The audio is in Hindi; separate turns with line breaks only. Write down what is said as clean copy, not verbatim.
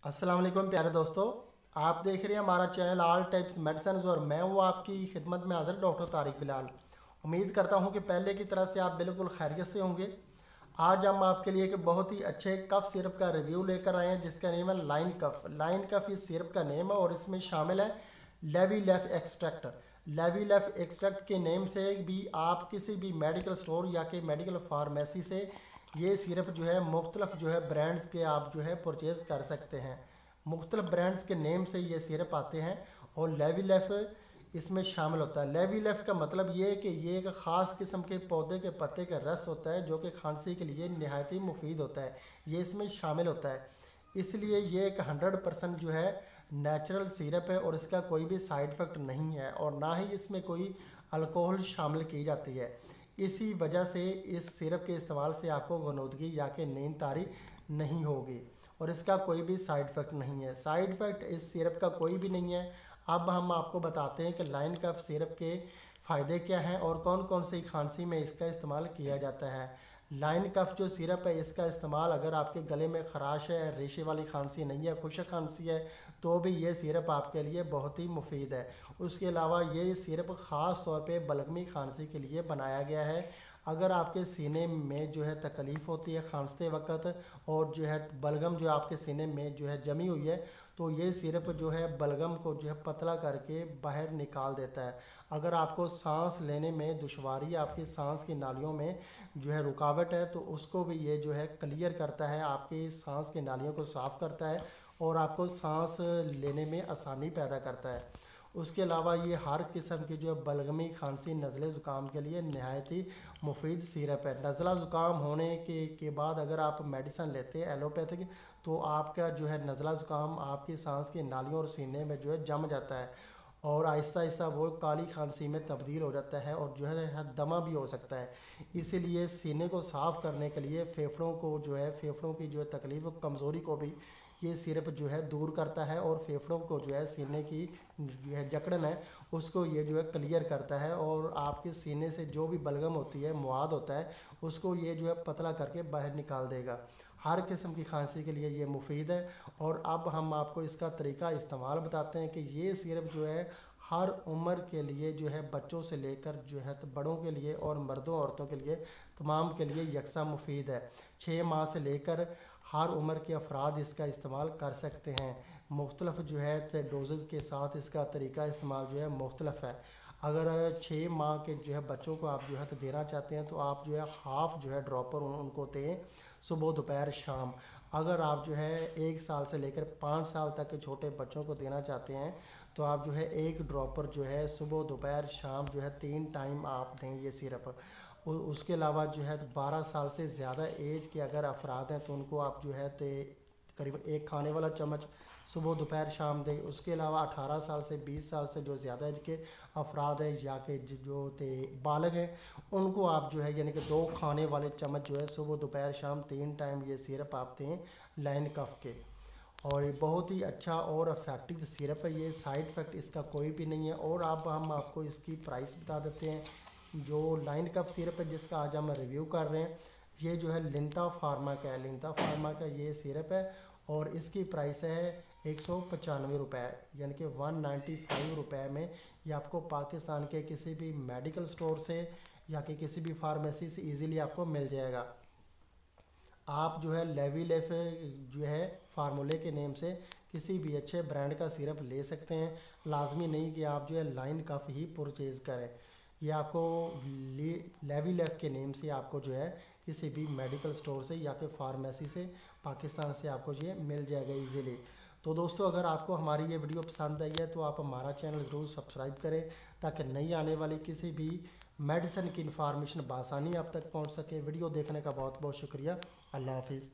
अस्सलाम वालेकुम प्यारे दोस्तों, आप देख रहे हैं हमारा चैनल ऑल टाइप्स मेडिसिन और मैं हूँ आपकी खिदमत में हाजिर डॉक्टर तारिक बिलाल। उम्मीद करता हूँ कि पहले की तरह से आप बिल्कुल खैरियत से होंगे। आज हम आपके लिए एक बहुत ही अच्छे कफ सिरप का रिव्यू लेकर आए हैं जिसका नेम है लाइन कफ। लाइन कफ इस सिरप का नेम है और इसमें शामिल है लेवीलेफ एक्सट्रैक्ट। लेवीलेफ एक्सट्रैक्ट के नेम से भी आप किसी भी मेडिकल स्टोर या कि मेडिकल फार्मेसी से ये सिरप जो है मुख्तलिफ जो है ब्रांड्स के आप जो है परचेज़ कर सकते हैं। मुख्तलिफ ब्रांड्स के नेम से ये सिरप आते हैं और लेवीलेफ इसमें शामिल होता है। लेवीलेफ का मतलब ये है कि ये एक ख़ास किस्म के पौधे के पत्ते का रस होता है जो कि खांसी के लिए नहायत ही मुफीद होता है, ये इसमें शामिल होता है। इसलिए ये एक 100% जो है नेचुरल सिरप है और इसका कोई भी साइड इफ़ेक्ट नहीं है और ना ही इसमें कोई अल्कोहल शामिल की जाती है। इसी वजह से इस सिरप के इस्तेमाल से आपको गनौदगी या कि नींद तारी नहीं होगी और इसका कोई भी साइड इफ़ेक्ट नहीं है। साइड इफ़ेक्ट इस सिरप का कोई भी नहीं है। अब हम आपको बताते हैं कि लाइन कफ सिरप के फ़ायदे क्या हैं और कौन कौन सी खांसी में इसका इस्तेमाल किया जाता है। लाइन कफ जो सिरप है इसका इस्तेमाल अगर आपके गले में ख़राश है, रेशे वाली खांसी नहीं है, खुश्क खांसी है, तो भी ये सिरप आपके लिए बहुत ही मुफीद है। उसके अलावा ये सिरप ख़ास तौर पे बलगमी खांसी के लिए बनाया गया है। अगर आपके सीने में जो है तकलीफ़ होती है खांसते वक्त और जो है बलगम जो आपके सीने में जो है जमी हुई है, तो ये सिरप जो है बलगम को जो है पतला करके बाहर निकाल देता है। अगर आपको सांस लेने में दुश्वारी, आपकी सांस की नालियों में जो है रुकावट है, तो उसको भी ये जो है क्लियर करता है, आपकी सांस की नालियों को साफ़ करता है और आपको सांस लेने में आसानी पैदा करता है। उसके अलावा ये हर किस्म की जो बलगमी खांसी नज़ले ज़ुकाम के लिए नहायत ही मुफीद सिरप है। नज़ला ज़ुकाम होने के बाद अगर आप मेडिसिन लेते हैं एलोपैथिक, तो आपका जो है नज़ला ज़ुकाम आपकी सांस की नालियों और सीने में जो है जम जाता है और आहिस्ता आहिस्ता वो काली खांसी में तब्दील हो जाता है और जो है दमा भी हो सकता है। इसीलिए सीने को साफ़ करने के लिए फेफड़ों को जो है फेफड़ों की जो है तकलीफ़ कमज़ोरी को भी ये सिरप जो है दूर करता है और फेफड़ों को जो है सीने की जो है जकड़न है उसको ये जो है क्लियर करता है और आपके सीने से जो भी बलगम होती है, मुआद होता है, उसको ये जो है पतला करके बाहर निकाल देगा। हर किस्म की खांसी के लिए ये मुफीद है। और अब हम आपको इसका तरीका इस्तेमाल बताते हैं कि ये सिरप जो है हर उम्र के लिए जो है बच्चों से लेकर जो है तो बड़ों के लिए और मर्दों औरतों के लिए तमाम के लिए यकसा मुफीद है। 6 माह से लेकर हर उम्र के अफराद इसका इस्तेमाल कर सकते हैं। मुख्तलिफ जो है डोजेज़ के साथ इसका तरीका इस्तेमाल जो है मुख्तलिफ है। अगर 6 माह के जो है बच्चों को आप जो है तो देना चाहते हैं तो आप जो है हाफ़ जो है ड्रॉपर उनको दें सुबह दोपहर शाम। अगर आप जो है 1 साल से लेकर 5 साल तक के छोटे बच्चों को देना चाहते हैं तो आप जो है 1 ड्रॉपर जो है सुबह दोपहर शाम जो है 3 टाइम आप दें ये सिरप। उसके अलावा जो है 12 साल से ज़्यादा एज के अगर अफराद हैं तो उनको आप जो है तो करीब 1 खाने वाला चम्मच सुबह दोपहर शाम दें। उसके अलावा 18 साल से 20 साल से जो ज़्यादा एज के अफराद हैं या कि जो ते बालग हैं उनको आप जो है यानी कि 2 खाने वाले चम्मच जो है सुबह दोपहर शाम 3 टाइम ये सिरप आप दें लाइन कफ के। और ये बहुत ही अच्छा और इफ़ेक्टिव सिरप है, ये साइड इफ़ेक्ट इसका कोई भी नहीं है। और अब हम आपको इसकी प्राइस बता देते हैं। जो लाइन कफ सिरप है जिसका आज हम रिव्यू कर रहे हैं, ये जो है लिंता फार्मा का है। लिंता फार्मा का ये सिरप है और इसकी प्राइस है 195 रुपये, यानी कि 195 रुपये में ये आपको पाकिस्तान के किसी भी मेडिकल स्टोर से या कि किसी भी फार्मेसी से इजीली आपको मिल जाएगा। आप जो है लेवीलेफ जो है फार्मूले के नेम से किसी भी अच्छे ब्रांड का सिरप ले सकते हैं। लाजमी नहीं कि आप जो है लाइन कफ ही परचेज़ करें। ये आपको लेवीलेफ के नेम से आपको जो है किसी भी मेडिकल स्टोर से या कि फार्मेसी से पाकिस्तान से आपको ये मिल जाएगा इजीली। तो दोस्तों, अगर आपको हमारी ये वीडियो पसंद आई है तो आप हमारा चैनल ज़रूर सब्सक्राइब करें ताकि नई आने वाली किसी भी मेडिसिन की इन्फॉर्मेशन बआसानी आप तक पहुंच सके। वीडियो देखने का बहुत बहुत शुक्रिया। अल्लाह हाफिज़।